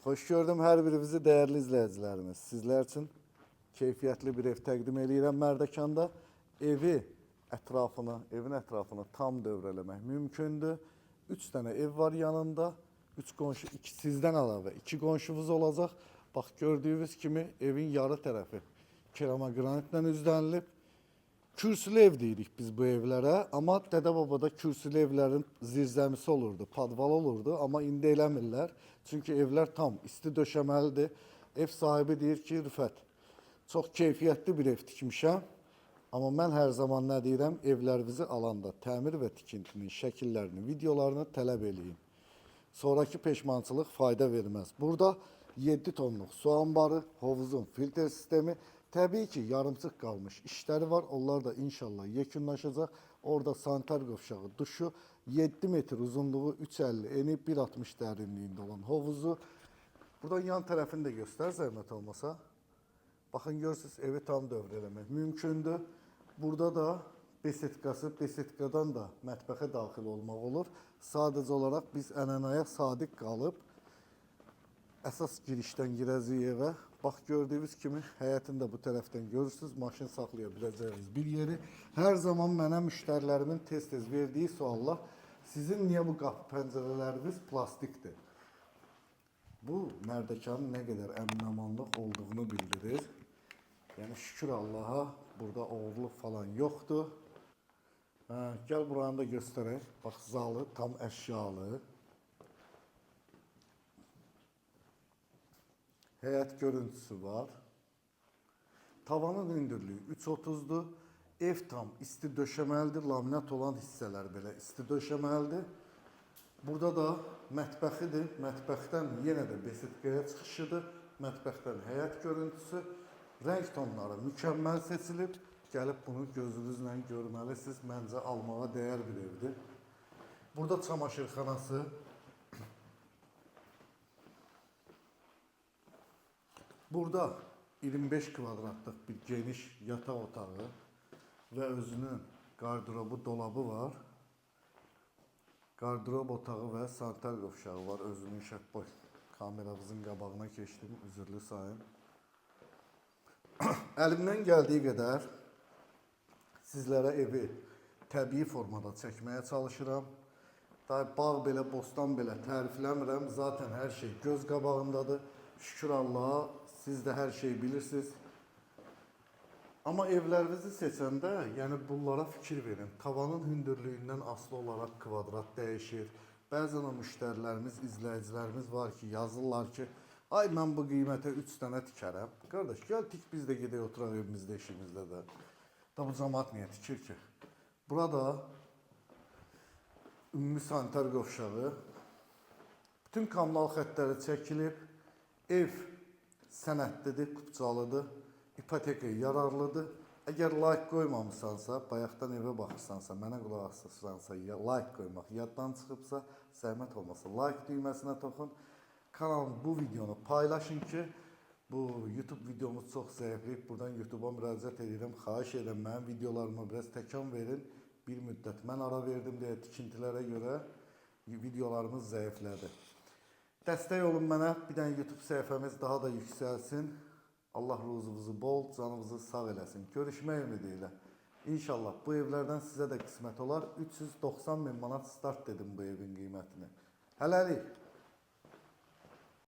Hoş gördüm hər birinizi değerli izleyicilerimiz. Sizler için keyfiyyətli bir ev təqdim edirəm Mərdəkanda. Evin ətrafını tam dövrələmək mümkündür. 3 tane ev var yanında. 3 qonşu, sizdən əlavə 2 qonşumuz olacaq. Bax gördüyünüz kimi evin yarı tərəfi kerama qranitlə üzdənilib. Kürsülü ev deyirik biz bu evlərə, amma dədə-babada kürsülü evlərin zirzəmisi olurdu, padval olurdu, amma indi eləmirlər. Çünki evlər tam isti döşəməlidir. Ev sahibi deyir ki, Rüfət, çox keyfiyyətli bir ev tikmişəm. Amma mən hər zaman nə deyirəm, evlərinizi alanda təmir və tikintinin şəkillərini, videolarını tələb eləyin. Sonraki peşmançılıq fayda verməz. Burada 7 tonluq su ambarı, hovuzun filtre sistemi, təbii ki yarımçıq qalmış işləri var. Onlar da inşallah yekunlaşacaq. Orada sanitar qovşağı, duşu, 7 metr uzunluğu, 3.50 eni, 1.60 dərinliyində olan hovuzu. Buradan yan tərəfini də göstər zəhmət olmasa. Baxın görürsünüz, evi tam dövr eləmək mümkündür. Burada da besetkası, besetkadan da mətbəxə daxil olmaq olur. Sadəcə olaraq biz ənənəyə sadiq qalıb əsas girişdən girəcəyik evə. Bax gördüyünüz kimi həyətini də bu tərəfdən görürsünüz. Maşın saxlaya biləcəyiniz bir yeri. Hər zaman mənə müştərilərimin tez-tez verdiyi suallar, sizin niyə bu qapı pəncərələriniz plastikdir? Bu Mərdəkanın nə qədər əmin-amanlıq olduğunu bildirir. Yəni şükür Allaha, burada oğurluq falan yoxdur. Gəl buranı da göstərək. Bax zalı tam əşyalı. Həyət görüntüsü var. Tavanın hündürlüyü 3.30'dur. Ev tam isti döşəməlidir. Laminat olan hissələr belə isti döşəməlidir. Burada da mətbəxidir. Mətbəxdən yenə də besetkaya çıxışıdır. Mətbəxdən həyət görüntüsü. Rəng tonları mükəmməl seçilib. Gəlib bunu gözünüzlə görməlisiniz. Məncə almağa dəyər bir evdir. Burada çamaşırxanası. Burada 25 kvadratlıq bir geniş yataq otağı və özünün qardırobu, dolabı var. Qardırob otağı və sanitar qovşağı var. Özünün şəhboy kameramızın qabağına keçdim. Üzürlü sayın. Əlimdən gəldiyi qədər sizlərə evi təbii formada çəkməyə çalışıram. Bağ belə, bostan belə tərifləmirəm. Zaten hər şey göz qabağındadır. Şükür Allah'a, siz de her şeyi bilirsiniz. Ama evlərinizi seçəndə, yəni bunlara fikir verin. Tavanın hündürlüyündən asılı olaraq kvadrat dəyişir. Bəzən o müştərilərimiz, izləyicilərimiz var ki, yazırlar ki, ay mən bu qiymətə 3 dənə tikərəm. Qardaş, gəl tik biz də gedək oturaq evimizdə, işimizdə də. Da bu cəmaat niyə tikir ki? Burada ümumi sanitar qovşağı, bütün kanal xəttləri çəkilib. Ev sənədlidir, qupcalıdır, ipotekaya yararlıdır. Əgər like qoymamışsansa, bayaqdan evə baxırsansa, mənə qulaq asırsansa, like qoymaq yaddan çıxıbsa, zəhmət olmasa like düyməsinə toxun. Kanalın bu videonu paylaşın ki, bu YouTube videomuz çox zəifləyib. Buradan YouTube'a müraciət edirəm, xahiş edirəm, mənim videolarıma biraz təkan verin. Bir müddət mən ara verdim deyə tikintilərə görə videolarımız zəiflədi. Dəstək olun mənə, bir dənə YouTube səhifəmiz daha da yüksəlsin. Allah ruzunuzu bol, canınızı sağ eləsin. Görüşmək ümidiyle. İnşallah bu evlərdən sizə də qismət olar. 390 min manat start dedim bu evin qiymətini. Hələlik.